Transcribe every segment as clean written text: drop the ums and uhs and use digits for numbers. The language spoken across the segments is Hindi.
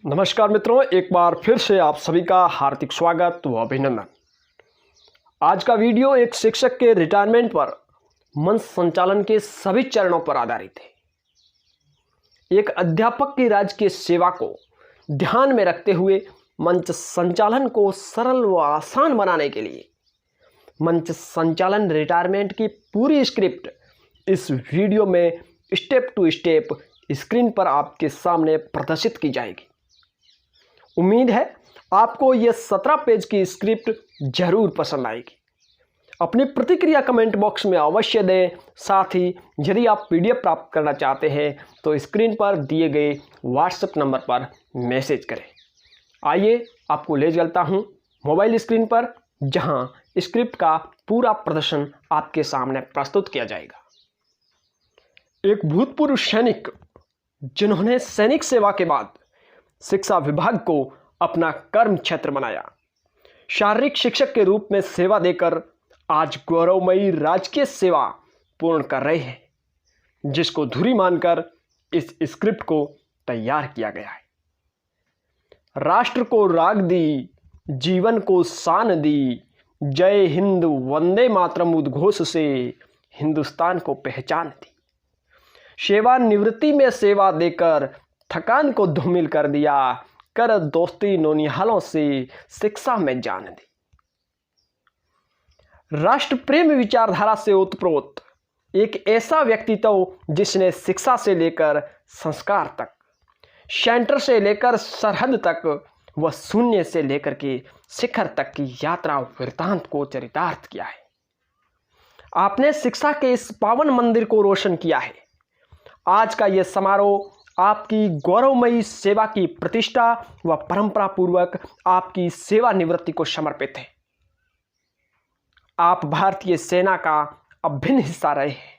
नमस्कार मित्रों, एक बार फिर से आप सभी का हार्दिक स्वागत व अभिनंदन। आज का वीडियो एक शिक्षक के रिटायरमेंट पर मंच संचालन के सभी चरणों पर आधारित है। एक अध्यापक की राजकीय सेवा को ध्यान में रखते हुए मंच संचालन को सरल व आसान बनाने के लिए मंच संचालन रिटायरमेंट की पूरी स्क्रिप्ट इस वीडियो में स्टेप टू स्टेप स्क्रीन पर आपके सामने प्रदर्शित की जाएगी। उम्मीद है आपको यह 17 पेज की स्क्रिप्ट जरूर पसंद आएगी। अपनी प्रतिक्रिया कमेंट बॉक्स में अवश्य दें। साथ ही यदि आप पीडीएफ प्राप्त करना चाहते हैं तो स्क्रीन पर दिए गए व्हाट्सएप नंबर पर मैसेज करें। आइए आपको ले चलता हूं मोबाइल स्क्रीन पर, जहां स्क्रिप्ट का पूरा प्रदर्शन आपके सामने प्रस्तुत किया जाएगा। एक भूतपूर्व सैनिक जिन्होंने सैनिक सेवा के बाद शिक्षा विभाग को अपना कर्म क्षेत्र बनाया, शारीरिक शिक्षक के रूप में सेवा देकर आज गौरवमयी राजकीय सेवा पूर्ण कर रहे हैं, जिसको धुरी मानकर इस स्क्रिप्ट को तैयार किया गया है। राष्ट्र को राग दी, जीवन को शान दी, जय हिंद वंदे मातरम उद्घोष से हिंदुस्तान को पहचान दी। सेवानिवृत्ति में सेवा देकर थकान को धूमिल कर दिया, कर दोस्ती नौनिहालों से शिक्षा में जान दी। राष्ट्र प्रेम विचारधारा से ओतप्रोत एक ऐसा व्यक्तित्व जिसने शिक्षा से लेकर संस्कार तक, सेंटर से लेकर सरहद तक व शून्य से लेकर के शिखर तक की यात्रा वृतांत को चरितार्थ किया है। आपने शिक्षा के इस पावन मंदिर को रोशन किया है। आज का यह समारोह आपकी गौरवमयी सेवा की प्रतिष्ठा व परंपरा पूर्वक आपकी सेवानिवृत्ति को समर्पित है। आप भारतीय सेना का अभिन्न हिस्सा रहे हैं।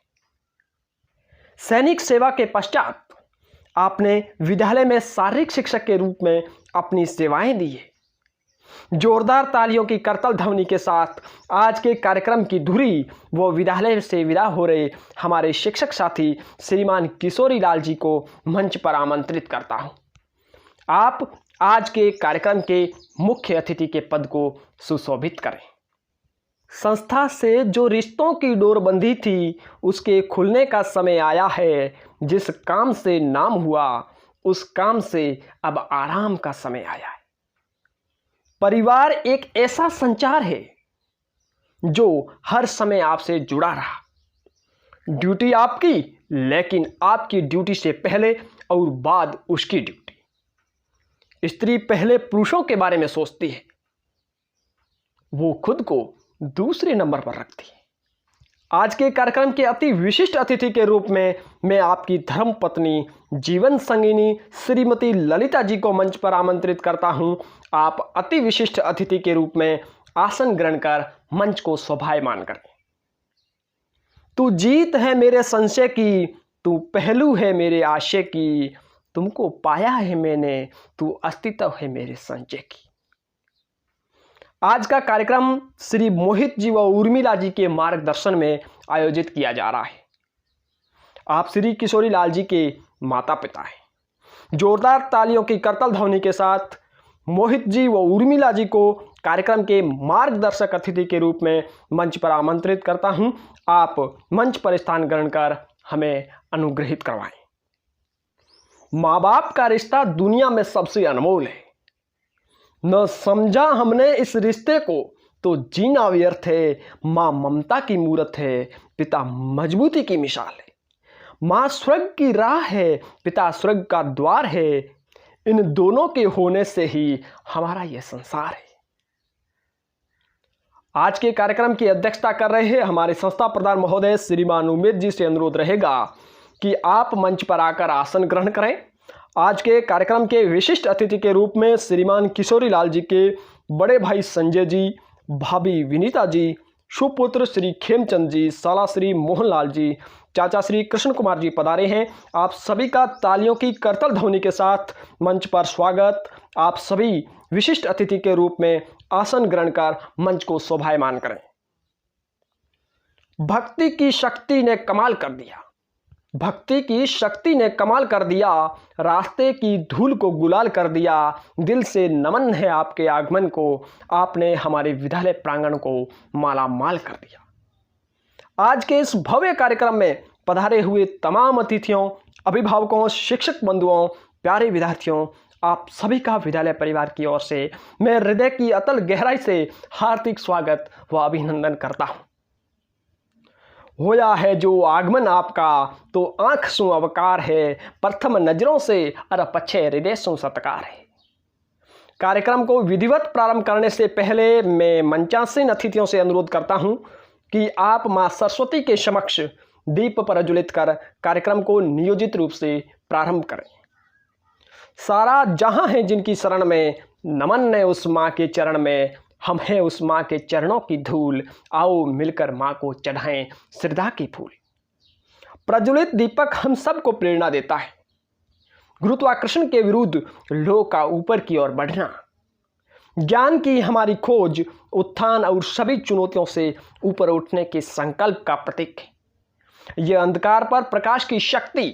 सैनिक सेवा के पश्चात आपने विद्यालय में शारीरिक शिक्षक के रूप में अपनी सेवाएं दी है। जोरदार तालियों की करतल ध्वनि के साथ आज के कार्यक्रम की धुरी वो विद्यालय से विदा हो रहे हमारे शिक्षक साथी श्रीमान किशोरी लाल जी को मंच पर आमंत्रित करता हूं। आप आज के कार्यक्रम के मुख्य अतिथि के पद को सुशोभित करें। संस्था से जो रिश्तों की डोर बंधी थी, उसके खुलने का समय आया है। जिस काम से नाम हुआ, उस काम से अब आराम का समय आया है। परिवार एक ऐसा संचार है जो हर समय आपसे जुड़ा रहा। ड्यूटी आपकी, लेकिन आपकी ड्यूटी से पहले और बाद उसकी ड्यूटी। स्त्री पहले पुरुषों के बारे में सोचती है, वो खुद को दूसरे नंबर पर रखती है। आज के कार्यक्रम के अति विशिष्ट अतिथि के रूप में मैं आपकी धर्मपत्नी, जीवन संगिनी श्रीमती ललिता जी को मंच पर आमंत्रित करता हूं। आप अति विशिष्ट अतिथि के रूप में आसन ग्रहण कर मंच को शोभायमान करें। तू जीत है मेरे संशय की, तू पहलू है मेरे आशय की, तुमको पाया है मैंने, तू अस्तित्व है मेरे संचय की। आज का कार्यक्रम श्री मोहित जी व उर्मिला जी के मार्गदर्शन में आयोजित किया जा रहा है। आप श्री किशोरी लाल जी के माता पिता हैं। जोरदार तालियों की करतल ध्वनि के साथ मोहित जी व उर्मिला जी को कार्यक्रम के मार्गदर्शक अतिथि के रूप में मंच पर आमंत्रित करता हूं। आप मंच पर स्थान ग्रहण कर हमें अनुग्रहित करवाएं। माँ बाप का रिश्ता दुनिया में सबसे अनमोल है। न समझा हमने इस रिश्ते को तो जीना व्यर्थ है। माँ ममता की मूरत है, पिता मजबूती की मिसाल है। माँ स्वर्ग की राह है, पिता स्वर्ग का द्वार है। इन दोनों के होने से ही हमारा यह संसार है। आज के कार्यक्रम की अध्यक्षता कर रहे हैं हमारे संस्था प्रधान महोदय श्रीमान उमेश जी से अनुरोध रहेगा कि आप मंच पर आकर आसन ग्रहण करें। आज के कार्यक्रम के विशिष्ट अतिथि के रूप में श्रीमान किशोरी लाल जी के बड़े भाई संजय जी, भाभी विनीता जी, सुपुत्र श्री खेमचंद जी, साला श्री मोहनलाल जी, चाचा श्री कृष्ण कुमार जी पधारे हैं। आप सभी का तालियों की करतल ध्वनि के साथ मंच पर स्वागत। आप सभी विशिष्ट अतिथि के रूप में आसन ग्रहण कर मंच को शोभायमान करें। भक्ति की शक्ति ने कमाल कर दिया। भक्ति की शक्ति ने कमाल कर दिया, रास्ते की धूल को गुलाल कर दिया। दिल से नमन है आपके आगमन को, आपने हमारे विद्यालय प्रांगण को माला माल कर दिया। आज के इस भव्य कार्यक्रम में पधारे हुए तमाम अतिथियों, अभिभावकों, शिक्षक बंधुओं, प्यारे विद्यार्थियों, आप सभी का विद्यालय परिवार की ओर से मैं हृदय की अतल गहराई से हार्दिक स्वागत व अभिनंदन करता हूँ। होया है जो आगमन आपका, तो आंख सु अवकार है, प्रथम नजरों से अर पछे हृदय सु सत्कार है। कार्यक्रम को विधिवत प्रारंभ करने से पहले मैं मंचासीन अतिथियों से अनुरोध करता हूं कि आप मां सरस्वती के समक्ष दीप प्रज्वलित कर कार्यक्रम को नियोजित रूप से प्रारंभ करें। सारा जहां है जिनकी शरण में, नमन है उस मां के चरण में, हम हैं उस मां के चरणों की धूल, आओ मिलकर मां को चढ़ाएं श्रद्धा की फूल। प्रज्वलित दीपक हम सबको प्रेरणा देता है, गुरुत्वाकर्षण के विरुद्ध लोक का ऊपर की ओर बढ़ना, ज्ञान की हमारी खोज, उत्थान और सभी चुनौतियों से ऊपर उठने के संकल्प का प्रतीक है। यह अंधकार पर प्रकाश की शक्ति,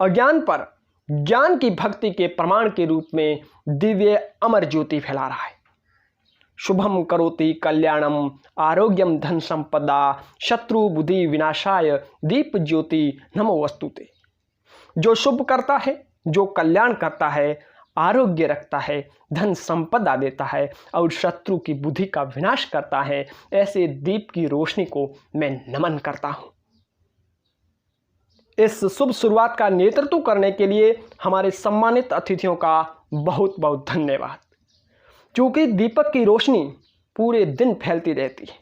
अज्ञान पर ज्ञान की भक्ति के प्रमाण के रूप में दिव्य अमर ज्योति फैला रहा है। शुभम करोति कल्याणम आरोग्यम धन संपदा शत्रु बुद्धि विनाशाय दीप ज्योति नमो वस्तुते। जो शुभ करता है, जो कल्याण करता है, आरोग्य रखता है, धन संपदा देता है और शत्रु की बुद्धि का विनाश करता है, ऐसे दीप की रोशनी को मैं नमन करता हूं। इस शुभ शुरुआत का नेतृत्व करने के लिए हमारे सम्मानित अतिथियों का बहुत बहुत धन्यवाद। क्योंकि दीपक की रोशनी पूरे दिन फैलती रहती है,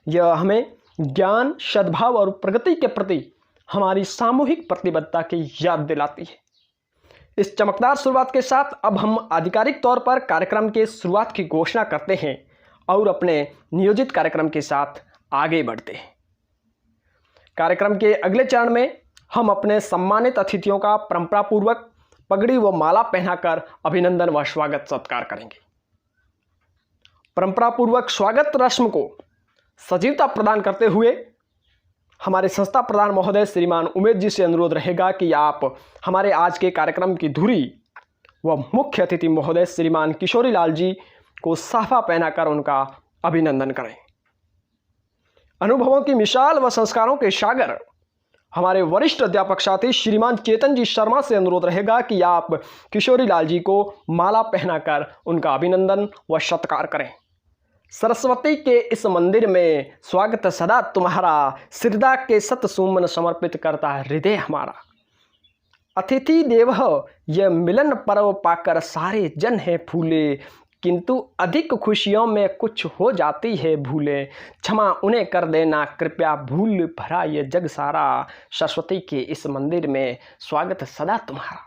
यह हमें ज्ञान, सद्भाव और प्रगति के प्रति हमारी सामूहिक प्रतिबद्धता की याद दिलाती है। इस चमकदार शुरुआत के साथ अब हम आधिकारिक तौर पर कार्यक्रम के शुरुआत की घोषणा करते हैं और अपने नियोजित कार्यक्रम के साथ आगे बढ़ते हैं। कार्यक्रम के अगले चरण में हम अपने सम्मानित अतिथियों का परंपरा पूर्वक पगड़ी व माला पहनाकर अभिनंदन व स्वागत सत्कार करेंगे। परंपरा पूर्वक स्वागत रस्म को सजीवता प्रदान करते हुए हमारे संस्था प्रधान महोदय श्रीमान उमेश जी से अनुरोध रहेगा कि आप हमारे आज के कार्यक्रम की धुरी व मुख्य अतिथि महोदय श्रीमान किशोरी लाल जी को साफा पहनाकर उनका अभिनंदन करें। अनुभवों की मिसाल व संस्कारों के सागर हमारे वरिष्ठ अध्यापक साथी श्रीमान चेतन जी शर्मा से अनुरोध रहेगा कि आप किशोरी लाल जी को माला पहनाकर उनका अभिनंदन व सत्कार करें। सरस्वती के इस मंदिर में स्वागत सदा तुम्हारा, श्रद्धा के सत सुमन समर्पित करता है हृदय हमारा। अतिथि देवः यह मिलन पर्व पाकर सारे जन है फूले, किंतु अधिक खुशियों में कुछ हो जाती है भूले, क्षमा उन्हें कर देना कृपया भूल भरा ये जग सारा, सरस्वती के इस मंदिर में स्वागत सदा तुम्हारा।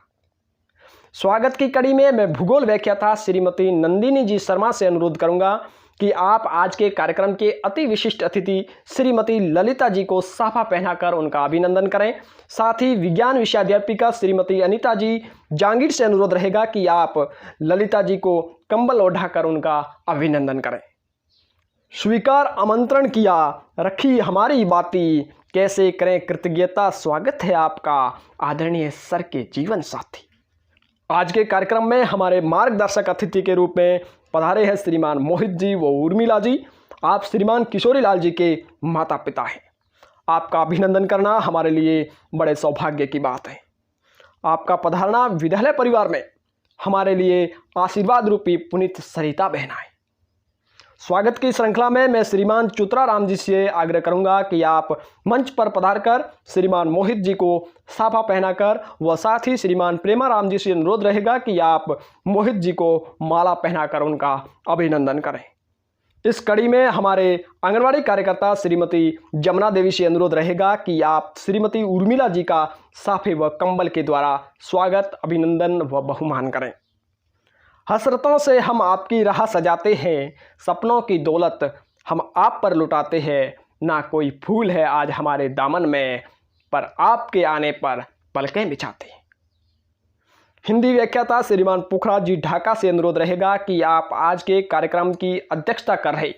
स्वागत की कड़ी में मैं भूगोल व्याख्याता श्रीमती नंदिनी जी शर्मा से अनुरोध करूंगा कि आप आज के कार्यक्रम के अति विशिष्ट अतिथि श्रीमती ललिता जी को साफा पहनाकर उनका अभिनंदन करें। साथ ही विज्ञान विषयाध्यापिका श्रीमती अनीता जी जांगीर से अनुरोध रहेगा कि आप ललिता जी को कंबल ओढ़ाकर उनका अभिनंदन करें। स्वीकार आमंत्रण किया, रखी हमारी बाती, कैसे करें कृतज्ञता, स्वागत है आपका आदरणीय सर के जीवन साथी। आज के कार्यक्रम में हमारे मार्गदर्शक अतिथि के रूप में पधारे हैं श्रीमान मोहित जी व उर्मिला जी। आप श्रीमान किशोरी लाल जी के माता पिता हैं। आपका अभिनंदन करना हमारे लिए बड़े सौभाग्य की बात है। आपका पधारना विद्यालय परिवार में हमारे लिए आशीर्वाद रूपी पुनीत सरिता बहना है। स्वागत की श्रृंखला में मैं श्रीमान चुतरा राम जी से आग्रह करूंगा कि आप मंच पर पधारकर श्रीमान मोहित जी को साफा पहनाकर व साथ ही श्रीमान प्रेमा राम जी से अनुरोध रहेगा कि आप मोहित जी को माला पहनाकर उनका अभिनंदन करें। इस कड़ी में हमारे आंगनवाड़ी कार्यकर्ता श्रीमती जमुना देवी से अनुरोध रहेगा कि आप श्रीमती उर्मिला जी का साफे व कंबल के द्वारा स्वागत, अभिनंदन व बहुमान करें। हसरतों से हम आपकी राह सजाते हैं, सपनों की दौलत हम आप पर लुटाते हैं, ना कोई फूल है आज हमारे दामन में, पर आपके आने पर पलकें बिछाते हैं। हिंदी व्याख्याता श्रीमान पुखराज जी ढाका से अनुरोध रहेगा कि आप आज के कार्यक्रम की अध्यक्षता कर रहे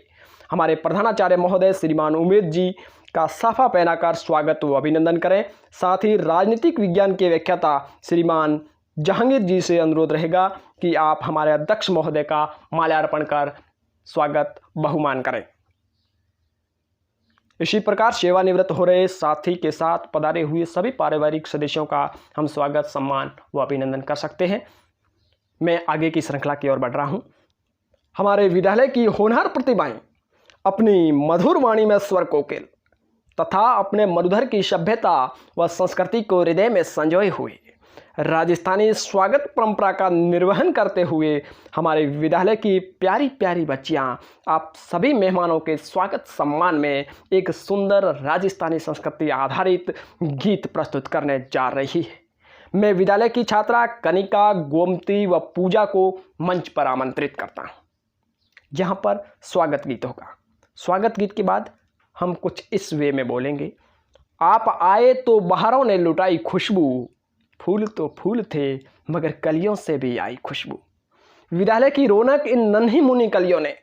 हमारे प्रधानाचार्य महोदय श्रीमान उमेश जी का साफा पहनाकर स्वागत व अभिनंदन करें। साथ ही राजनीतिक विज्ञान के व्याख्याता श्रीमान जहांगीर जी से अनुरोध रहेगा कि आप हमारे अध्यक्ष महोदय का माल्यार्पण कर स्वागत बहुमान करें। इसी प्रकार सेवानिवृत्त हो रहे साथी के साथ पधारे हुए सभी पारिवारिक सदस्यों का हम स्वागत, सम्मान व अभिनंदन कर सकते हैं। मैं आगे की श्रृंखला की ओर बढ़ रहा हूं। हमारे विद्यालय की होनहार प्रतिभाएं अपनी मधुर वाणी में स्वर कोकिल तथा अपने मधुधर की सभ्यता व संस्कृति को हृदय में संजोए हुए राजस्थानी स्वागत परंपरा का निर्वहन करते हुए हमारे विद्यालय की प्यारी प्यारी बच्चियां आप सभी मेहमानों के स्वागत सम्मान में एक सुंदर राजस्थानी संस्कृति आधारित गीत प्रस्तुत करने जा रही है। मैं विद्यालय की छात्रा कनिका, गोमती व पूजा को मंच पर आमंत्रित करता हूँ। यहाँ पर स्वागत गीत होगा। स्वागत गीत के बाद हम कुछ इस वे में बोलेंगे। आप आए तो बहारों ने लुटाई खुशबू, फूल तो फूल थे मगर कलियों से भी आई खुशबू। विद्यालय की रौनक इन नन्ही मुन्नी कलियों ने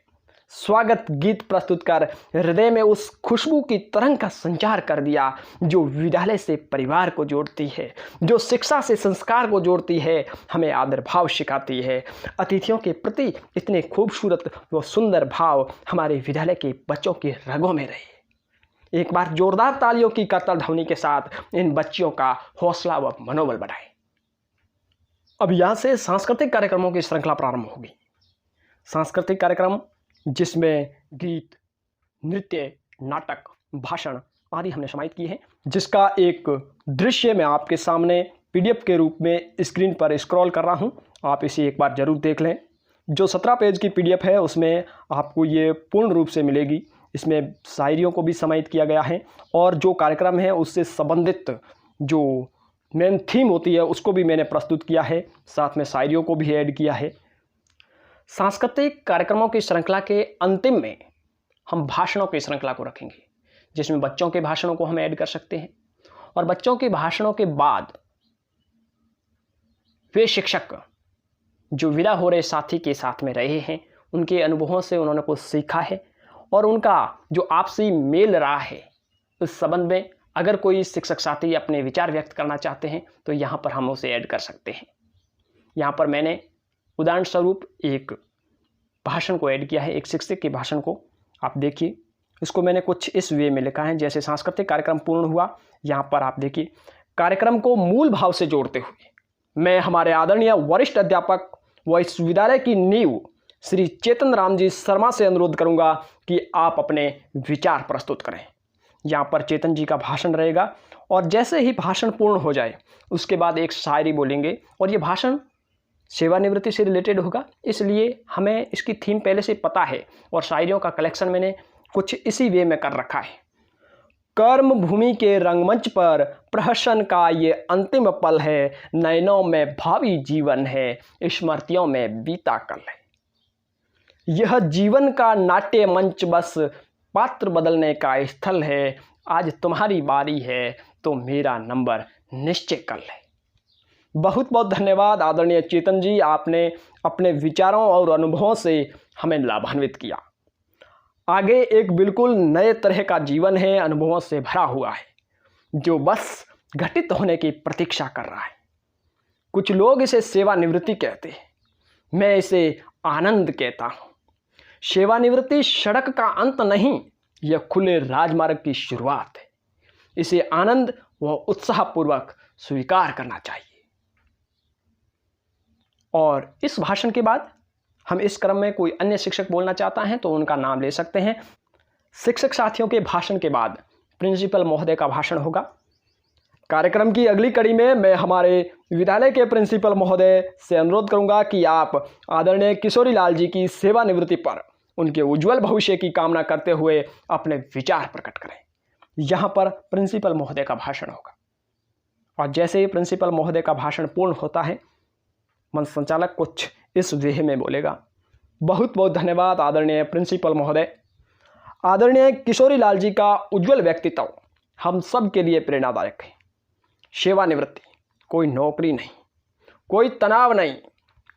स्वागत गीत प्रस्तुत कर हृदय में उस खुशबू की तरंग का संचार कर दिया जो विद्यालय से परिवार को जोड़ती है, जो शिक्षा से संस्कार को जोड़ती है, हमें आदर भाव सिखाती है। अतिथियों के प्रति इतने खूबसूरत व सुंदर भाव हमारे विद्यालय के बच्चों के रगों में रहे। एक बार जोरदार तालियों की करताल ध्वनि के साथ इन बच्चियों का हौसला व मनोबल बढ़ाएं। अब यहाँ से सांस्कृतिक कार्यक्रमों की श्रृंखला प्रारंभ होगी। सांस्कृतिक कार्यक्रम जिसमें गीत, नृत्य, नाटक, भाषण आदि हमने समाहित किए हैं, जिसका एक दृश्य मैं आपके सामने पीडीएफ के रूप में स्क्रीन पर स्क्रॉल कर रहा हूं। आप इसे एक बार जरूर देख लें। जो 17 पेज की पीडीएफ है उसमें आपको ये पूर्ण रूप से मिलेगी। इसमें शायरियों को भी समाहित किया गया है और जो कार्यक्रम है उससे संबंधित जो मेन थीम होती है उसको भी मैंने प्रस्तुत किया है, साथ में शायरियों को भी ऐड किया है। सांस्कृतिक कार्यक्रमों की श्रृंखला के अंतिम में हम भाषणों की श्रृंखला को रखेंगे, जिसमें बच्चों के भाषणों को हम ऐड कर सकते हैं और बच्चों के भाषणों के बाद वे शिक्षक जो विदा हो रहे साथी के साथ में रहे हैं, उनके अनुभवों से उन्होंने कुछ सीखा है और उनका जो आपसी मेल रहा है उस संबंध में अगर कोई शिक्षक साथी अपने विचार व्यक्त करना चाहते हैं तो यहाँ पर हम उसे ऐड कर सकते हैं। यहाँ पर मैंने उदाहरण स्वरूप एक भाषण को ऐड किया है, एक शिक्षक के भाषण को। आप देखिए, इसको मैंने कुछ इस वे में लिखा है। जैसे सांस्कृतिक कार्यक्रम पूर्ण हुआ, यहाँ पर आप देखिए, कार्यक्रम को मूल भाव से जोड़ते हुए मैं हमारे आदरणीय वरिष्ठ अध्यापक व इस विद्यालय की नींव श्री चेतन राम जी शर्मा से अनुरोध करूँगा कि आप अपने विचार प्रस्तुत करें। यहाँ पर चेतन जी का भाषण रहेगा और जैसे ही भाषण पूर्ण हो जाए उसके बाद एक शायरी बोलेंगे और ये भाषण सेवानिवृत्ति से रिलेटेड होगा, इसलिए हमें इसकी थीम पहले से पता है और शायरियों का कलेक्शन मैंने कुछ इसी वे में कर रखा है। कर्म भूमि के रंगमंच पर प्रहसन का ये अंतिम पल है, नयनों में भावी जीवन है, स्मृतियों में बीता कल है। यह जीवन का नाट्य मंच बस पात्र बदलने का स्थल है, आज तुम्हारी बारी है तो मेरा नंबर निश्चय कल है। बहुत बहुत धन्यवाद आदरणीय चेतन जी, आपने अपने विचारों और अनुभवों से हमें लाभान्वित किया। आगे एक बिल्कुल नए तरह का जीवन है, अनुभवों से भरा हुआ है, जो बस घटित होने की प्रतीक्षा कर रहा है। कुछ लोग इसे सेवानिवृत्ति कहते हैं, मैं इसे आनंद कहता हूँ। सेवानिवृत्ति सड़क का अंत नहीं, यह खुले राजमार्ग की शुरुआत है। इसे आनंद व उत्साहपूर्वक स्वीकार करना चाहिए। और इस भाषण के बाद हम इस क्रम में कोई अन्य शिक्षक बोलना चाहता है तो उनका नाम ले सकते हैं। शिक्षक साथियों के भाषण के बाद प्रिंसिपल महोदय का भाषण होगा। कार्यक्रम की अगली कड़ी में मैं हमारे विद्यालय के प्रिंसिपल महोदय से अनुरोध करूंगा कि आप आदरणीय किशोरी लाल जी की सेवानिवृत्ति पर उनके उज्जवल भविष्य की कामना करते हुए अपने विचार प्रकट करें। यहाँ पर प्रिंसिपल महोदय का भाषण होगा और जैसे ही प्रिंसिपल महोदय का भाषण पूर्ण होता है मंच संचालक कुछ इस वे में बोलेगा। बहुत बहुत धन्यवाद आदरणीय प्रिंसिपल महोदय। आदरणीय किशोरी लाल जी का उज्जवल व्यक्तित्व हम सब के लिए प्रेरणादायक है। सेवानिवृत्ति कोई नौकरी नहीं, कोई तनाव नहीं,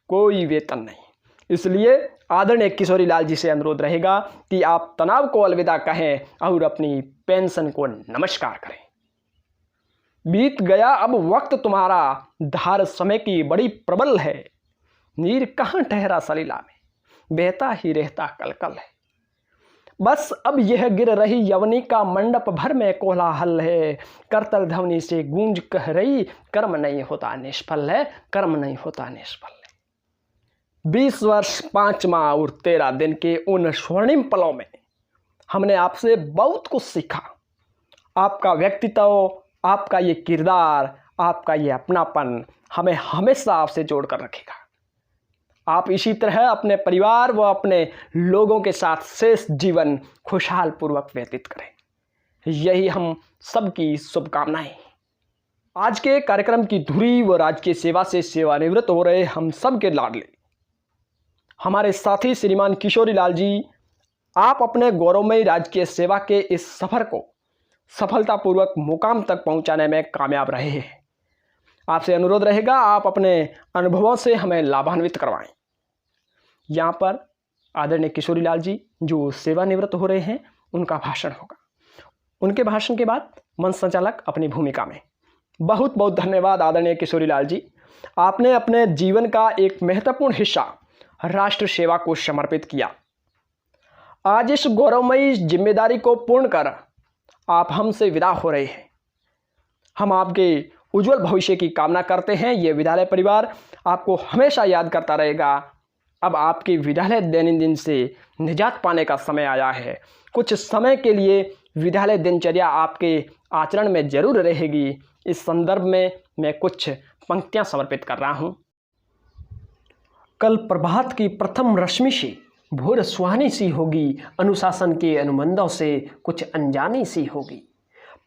कोई वेतन नहीं, इसलिए आदरणीय किशोरी लाल जी से अनुरोध रहेगा कि आप तनाव को अलविदा कहें और अपनी पेंशन को नमस्कार करें। बीत गया अब वक्त तुम्हारा, धार समय की बड़ी प्रबल है। नीर कहाँ ठहरा सलीला में, बहता ही रहता कलकल है। बस अब यह गिर रही यवनी का मंडप भर में कोलाहल है। करतल ध्वनि से गूंज कह रही, कर्म नहीं होता निष्फल है, कर्म नहीं होता निष्फल है। 20 वर्ष 5 माह और 13 दिन के उन स्वर्णिम पलों में हमने आपसे बहुत कुछ सीखा। आपका व्यक्तित्व, आपका ये किरदार, आपका ये अपनापन हमें हमेशा आपसे जोड़ कर रखेगा। आप इसी तरह अपने परिवार व अपने लोगों के साथ शेष जीवन खुशहाल पूर्वक व्यतीत करें, यही हम सबकी शुभकामनाएं। आज के कार्यक्रम की धुरी व राजकीय सेवा से सेवानिवृत्त हो रहे हम सब के लाडले हमारे साथी श्रीमान किशोरी लाल जी, आप अपने गौरवमयी राजकीय सेवा के इस सफर को सफलतापूर्वक मुकाम तक पहुंचाने में कामयाब रहे हैं। आपसे अनुरोध रहेगा आप अपने अनुभवों से हमें लाभान्वित करवाएं। यहाँ पर आदरणीय किशोरी लाल जी जो सेवानिवृत्त हो रहे हैं उनका भाषण होगा। उनके भाषण के बाद मंच संचालक अपनी भूमिका में। बहुत बहुत धन्यवाद आदरणीय किशोरी लाल जी, आपने अपने जीवन का एक महत्वपूर्ण हिस्सा राष्ट्र सेवा को समर्पित किया। आज इस गौरवमयी जिम्मेदारी को पूर्ण कर आप हमसे विदा हो रहे हैं। हम आपके उज्जवल भविष्य की कामना करते हैं। ये विद्यालय परिवार आपको हमेशा याद करता रहेगा। अब आपकी विद्यालय दैनंदिन से निजात पाने का समय आया है। कुछ समय के लिए विद्यालय दिनचर्या आपके आचरण में जरूर रहेगी। इस संदर्भ में मैं कुछ पंक्तियां समर्पित कर रहा हूं। कल प्रभात की प्रथम रश्मि से भोर सुहानी सी होगी, अनुशासन के अनुबंधों से कुछ अनजानी सी होगी।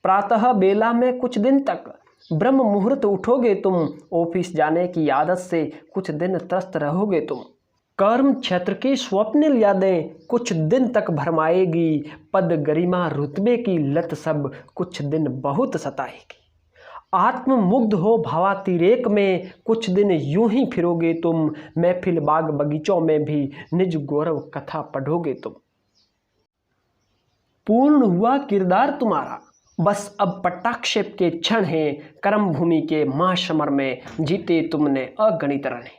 प्रातः बेला में कुछ दिन तक ब्रह्म मुहूर्त उठोगे तुम, ऑफिस जाने की आदत से कुछ दिन त्रस्त रहोगे तुम। कर्म क्षेत्र की स्वप्निल यादें कुछ दिन तक भरमाएगी, पद गरिमा रुतबे की लत सब कुछ दिन बहुत सताएगी। आत्ममुग्ध हो भावातिरेक में कुछ दिन यूं ही फिरोगे तुम, महफिल बाग बगीचों में भी निज गौरव कथा पढ़ोगे तुम। पूर्ण हुआ किरदार तुम्हारा, बस अब पट्टाक्षेप के क्षण हैं, कर्म भूमि के महासमर में जीते तुमने अगणित रणे।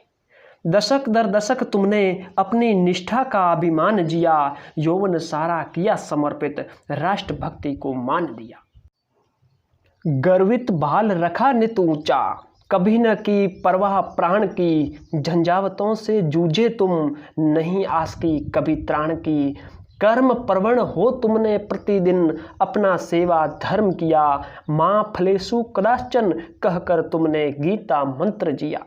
दशक दर दशक तुमने अपनी निष्ठा का अभिमान जिया, यौवन सारा किया समर्पित, राष्ट्रभक्ति को मान दिया। गर्वित भाल रखा नित ऊंचा, कभी न की परवाह प्राण की, झंझावतों से जूझे तुम, नहीं आस की कभी त्राण की। कर्म प्रवण हो तुमने प्रतिदिन, अपना सेवा धर्म किया, माँ फलेसु कदाचन कहकर तुमने गीता मंत्र जिया।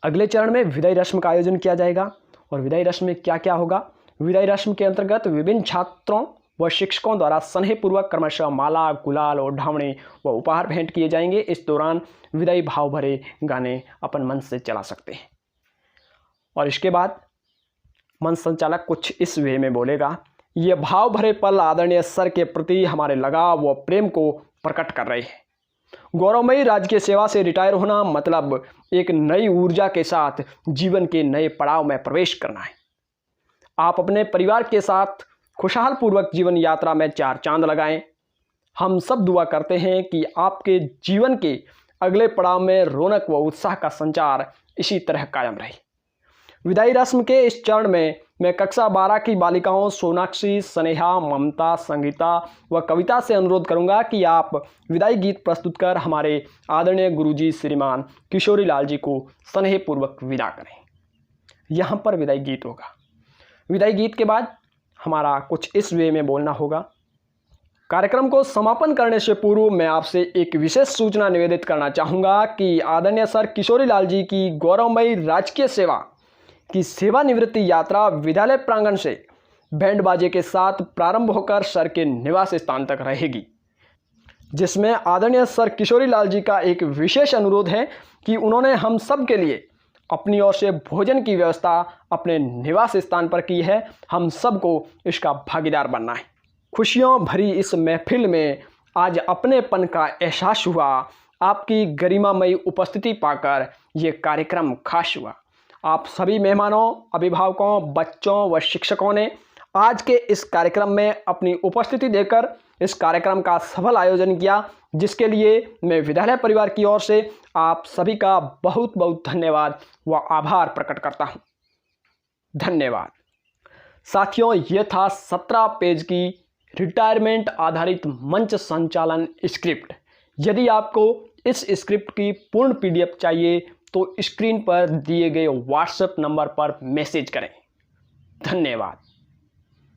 अगले चरण में विदाई रस्म का आयोजन किया जाएगा। और विदाई रस्म में क्या क्या होगा? विदाई रस्म के अंतर्गत विभिन्न छात्रों व शिक्षकों द्वारा स्नेहपूर्वक क्रमशः माला, गुलाल और ढावणे व उपहार भेंट किए जाएंगे। इस दौरान विदाई भाव भरे गाने अपन मंच से चला सकते हैं। और इसके बाद मंच संचालक कुछ इस वे में बोलेगा। ये भाव भरे पल आदरणीय सर के प्रति हमारे लगाव व प्रेम को प्रकट कर रहे हैं। गौरवमयी राजकीय सेवा से रिटायर होना मतलब एक नई ऊर्जा के साथ जीवन के नए पड़ाव में प्रवेश करना है। आप अपने परिवार के साथ खुशहाल पूर्वक जीवन यात्रा में 4 चांद लगाएं। हम सब दुआ करते हैं कि आपके जीवन के अगले पड़ाव में रौनक व उत्साह का संचार इसी तरह कायम रहे। विदाई रस्म के इस चरण में मैं कक्षा 12 की बालिकाओं सोनाक्षी, स्नेहा, ममता, संगीता व कविता से अनुरोध करूंगा कि आप विदाई गीत प्रस्तुत कर हमारे आदरणीय गुरुजी श्रीमान किशोरी लाल जी को स्नेहपूर्वक विदा करें। यहाँ पर विदाई गीत होगा। विदाई गीत के बाद हमारा कुछ इस वे में बोलना होगा। कार्यक्रम को समापन करने से पूर्व मैं आपसे एक विशेष सूचना निवेदित करना चाहूँगा कि आदरणीय सर किशोरी लाल जी की गौरवमयी राजकीय सेवा की सेवानिवृत्ति यात्रा विद्यालय प्रांगण से बैंड बाजे के साथ प्रारंभ होकर सर के निवास स्थान तक रहेगी, जिसमें आदरणीय सर किशोरी लाल जी का एक विशेष अनुरोध है कि उन्होंने हम सब के लिए अपनी ओर से भोजन की व्यवस्था अपने निवास स्थान पर की है। हम सबको इसका भागीदार बनना है। खुशियों भरी इस महफिल में आज अपनेपन का एहसास हुआ। आपकी गरिमामयी उपस्थिति पाकर ये कार्यक्रम खास हुआ। आप सभी मेहमानों, अभिभावकों, बच्चों व शिक्षकों ने आज के इस कार्यक्रम में अपनी उपस्थिति देकर इस कार्यक्रम का सफल आयोजन किया, जिसके लिए मैं विद्यालय परिवार की ओर से आप सभी का बहुत बहुत धन्यवाद व आभार प्रकट करता हूं। धन्यवाद। साथियों, ये था 17 पेज की रिटायरमेंट आधारित मंच संचालन स्क्रिप्ट। यदि आपको इस स्क्रिप्ट की पूर्ण PDF चाहिए तो स्क्रीन पर दिए गए व्हाट्सएप नंबर पर मैसेज करें। धन्यवाद।